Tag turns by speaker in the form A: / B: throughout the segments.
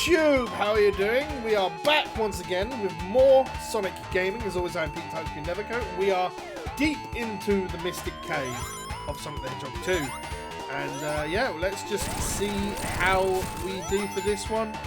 A: YouTube, how are you doing? We are back once again with more Sonic Gaming. As always, I'm Pete Nevercoat. We are deep into the Mystic Cave of Sonic the Hedgehog 2. And yeah, let's just see how we do for this one.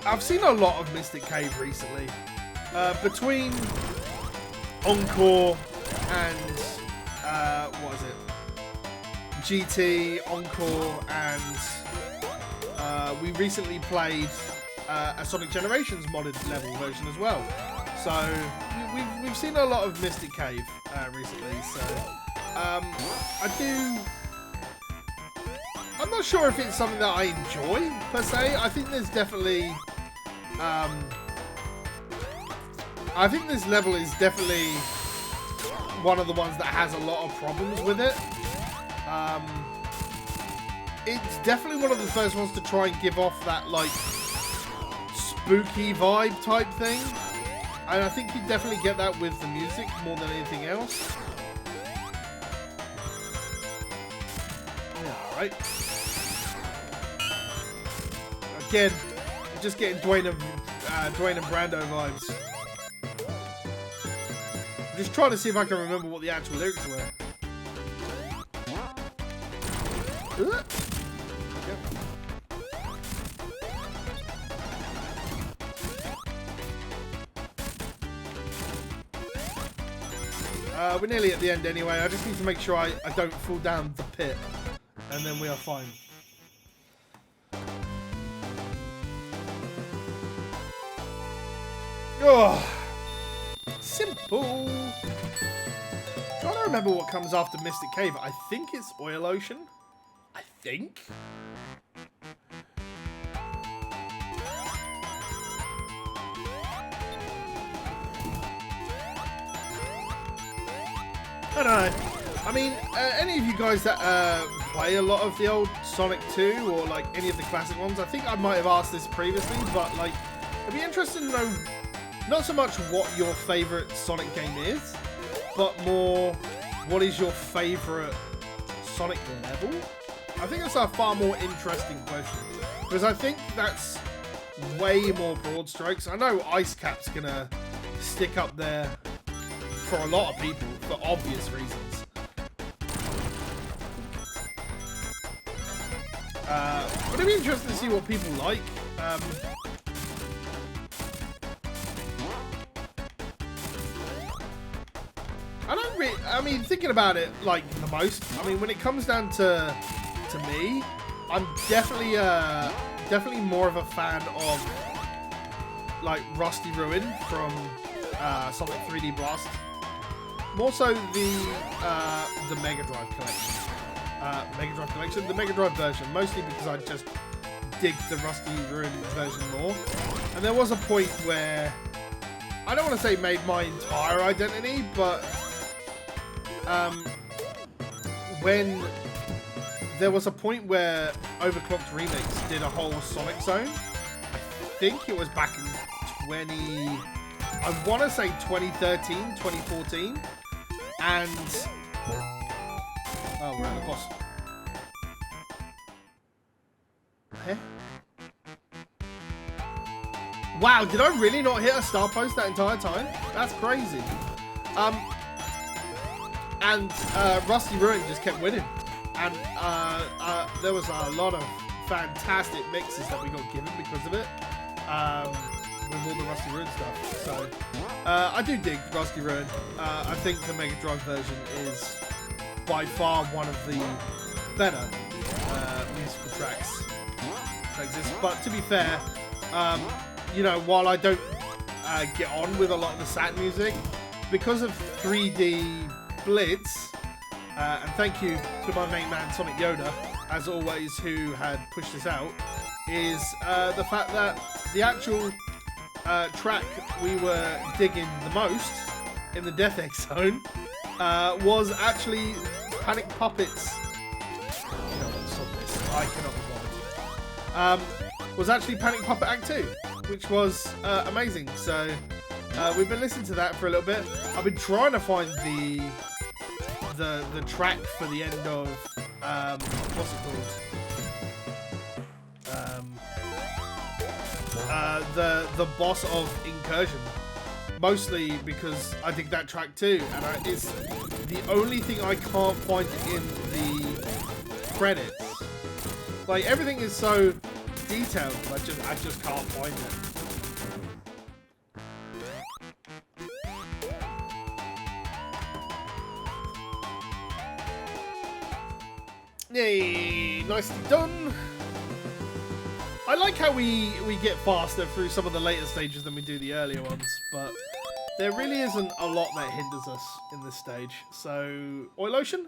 A: I've seen a lot of Mystic Cave recently. Between Encore and what is it? GT, Encore, and we recently played a Sonic Generations modded level version as well. So we've seen a lot of Mystic Cave recently. So I'm not sure if it's something that I enjoy per se. I think there's definitely I think this level is definitely one of the ones that has a lot of problems with it. It's definitely one of the first ones to try and give off that, like, spooky vibe type thing. And I think you definitely get that with the music more than anything else. Yeah, alright. Again, I'm just getting Dwayne and Brando vibes. I'm just trying to see if I can remember what the actual lyrics were. Yep. We're nearly at the end anyway. I just need to make sure I don't fall down the pit, and then we are fine. Oh, simple. Trying to remember what comes after Mystic Cave. I think it's Oil Ocean. I think. I don't know. I mean, any of you guys that play a lot of the old Sonic 2 or like any of the classic ones, I think I might have asked this previously, but like, it'd be interesting to know not so much what your favorite Sonic game is, but more what is your favorite Sonic level? I think that's a far more interesting question, because I think that's way more broad strokes. I know Ice Cap's gonna stick up there for a lot of people for obvious reasons. But it'd be interesting to see what people like. I mean, thinking about it, like, the most, I mean, when it comes down to me, I'm definitely more of a fan of, like, Rusty Ruin from Sonic 3D Blast. More so the Mega Drive collection. The Mega Drive version, mostly because I just dig the Rusty Ruin version more. And there was a point where, I don't want to say made my entire identity, but when there was a point where Overclocked Remix did a whole Sonic Zone. I think it was back in I want to say 2013, 2014. And oh, we're at the boss. Eh? Wow, did I really not hit a star post that entire time? That's crazy. And Rusty Ruin just kept winning. And there was a lot of fantastic mixes that we got given because of it. With all the Rusty Ruin stuff. So, I do dig Rusty Ruin. I think the Mega Drive version is by far one of the better musical tracks that exist. But to be fair, you know, while I don't get on with a lot of the SAT music, because of 3D Blitz, and thank you to my main man Sonic Yoda, as always, who had pushed this out, is the fact that the actual track we were digging the most in the Death Egg Zone was actually Panic Puppets. I cannot be bothered. Was actually Panic Puppet Act 2, which was amazing. So we've been listening to that for a little bit. I've been trying to find the track for the end of what's it called? the boss of Incursion, mostly because I dig that track too, and it's the only thing I can't find in the credits. Like, everything is so detailed, I just can't find it. Yay, nicely done. I like how we get faster through some of the later stages than we do the earlier ones, but there really isn't a lot that hinders us in this stage. So, oil lotion?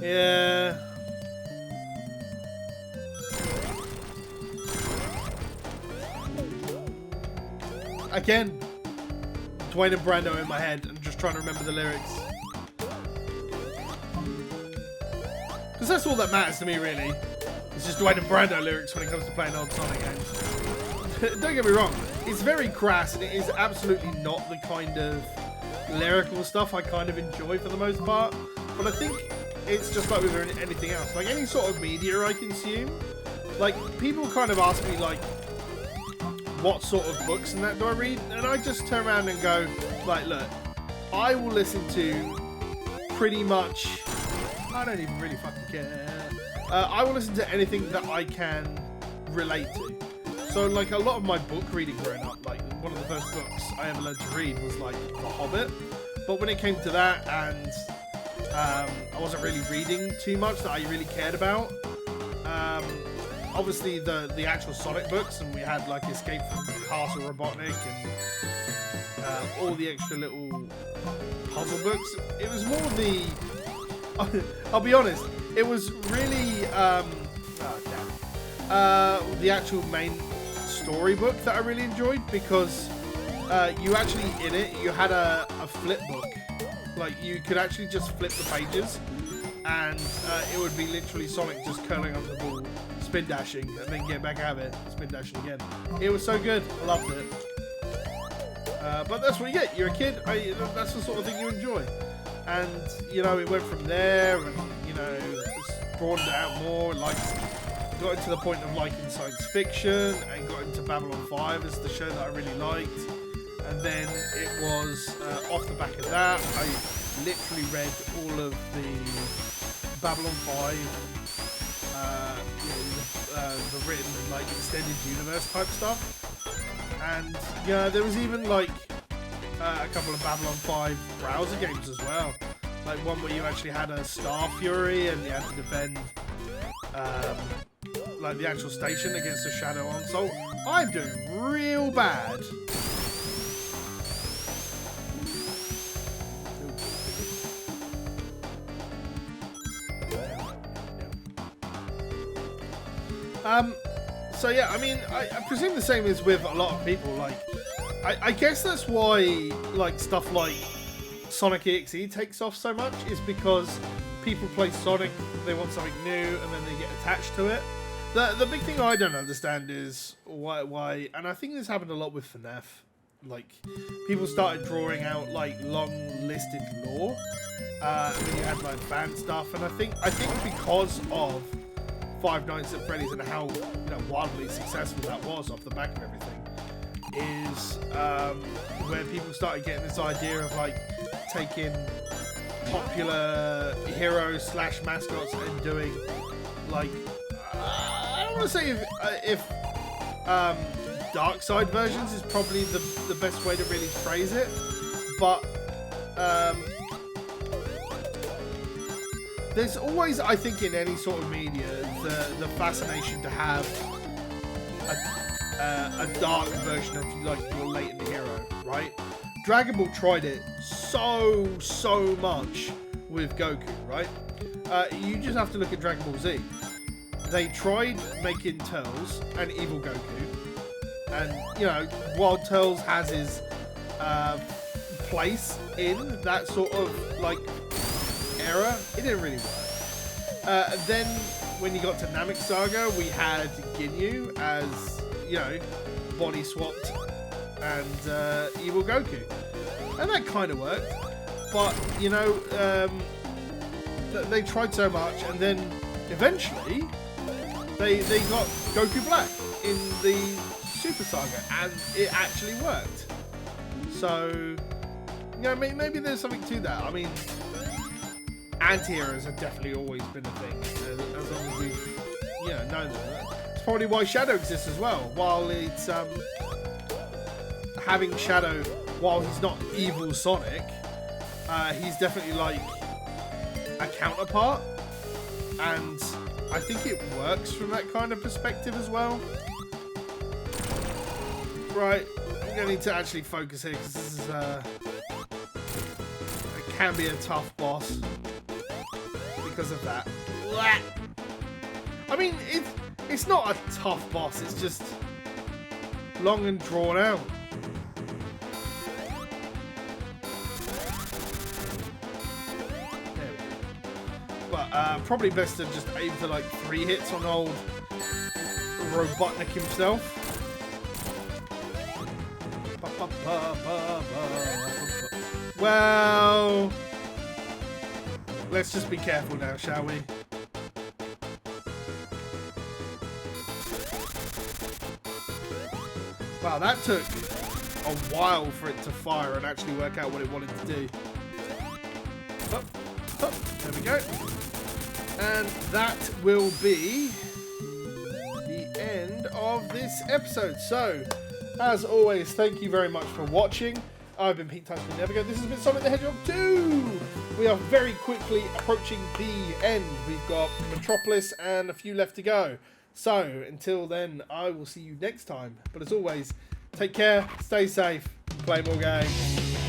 A: Yeah. Again, Dwayne and Brando in my head and just trying to remember the lyrics. Because that's all that matters to me, really. It's just Dwayne and Brando lyrics when it comes to playing old Sonic games. Don't get me wrong, it's very crass and it is absolutely not the kind of lyrical stuff I kind of enjoy for the most part. But I think it's just like with anything else. Like any sort of media I consume, like people kind of ask me like, what sort of books and that do I read? And I just turn around and go, like, look, I will listen to pretty much, I don't even really fucking care. I will listen to anything that I can relate to. So, like, a lot of my book reading growing up, like, one of the first books I ever learned to read was, like, The Hobbit. But when it came to that, and I wasn't really reading too much that I really cared about, obviously the actual Sonic books, and we had, like, Escape from Castle Robotnik and all the extra little puzzle books. It was more the... I'll be honest, it was really the actual main storybook that I really enjoyed, because you actually, in it, you had a flip book. Like, you could actually just flip the pages, and it would be literally Sonic just curling onto the ball, spin dashing, and then get back out of it, spin dashing again. It was so good. I loved it. But that's what you get. You're a kid. That's the sort of thing you enjoy. And, you know, it went from there, and, you know, just broadened it out more, like, got into the point of liking science fiction, and got into Babylon 5 as the show that I really liked. And then it was, off the back of that, I literally read all of the Babylon 5, you know, the written, like, extended universe type stuff. And, yeah, there was even, like, a couple of Babylon 5 browser games as well. Like one where you actually had a Star Fury and you had to defend like the actual station against a Shadow Console. I'm doing real bad. So yeah, I mean, I presume the same is with a lot of people. Like, I guess that's why, like, stuff like Sonic EXE takes off so much, is because people play Sonic, they want something new, and then they get attached to it. The big thing I don't understand is why, and I think this happened a lot with FNAF. Like, people started drawing out, like, long listed lore, and then you had, like, fan stuff, and I think because of Five Nights at Freddy's and how, you know, wildly successful that was off the back of everything, is where people started getting this idea of, like, taking popular heroes / mascots and doing, like, I don't want to say if dark side versions is probably the best way to really phrase it, but there's always, I think, in any sort of media, the fascination to have a dark version of, like, your latent hero, right? Dragon Ball tried it so much with Goku, right? You just have to look at Dragon Ball Z. They tried making Turles and Evil Goku, and, you know, while Turles has his place in that sort of, like, era, it didn't really work. Then when you got to Namek Saga, we had Ginyu as, you know, body swapped and Evil Goku, and that kind of worked. But, you know, they tried so much, and then eventually They got Goku Black in the Super Saga, and it actually worked. So, you know, maybe there's something to that. I mean, anti-heroes have definitely always been a thing, as long as we've, you know, known that. It's probably why Shadow exists as well. While it's having Shadow, while he's not evil Sonic, he's definitely like a counterpart, and I think it works from that kind of perspective as well. Right, I'm gonna need to actually focus here because this is it can be a tough boss because of that. I mean, it's not a tough boss. It's just long and drawn out. But probably best to just aim for like 3 hits on old Robotnik himself. Well, let's just be careful now, shall we? Wow, that took a while for it to fire and actually work out what it wanted to do. Oh, there we go. And that will be the end of this episode. So, as always, thank you very much for watching. I've been Pete Touchman Navigator. This has been Sonic the Hedgehog 2. We are very quickly approaching the end. We've got Metropolis and a few left to go. So, until then, I will see you next time. But as always, take care, stay safe, play more games.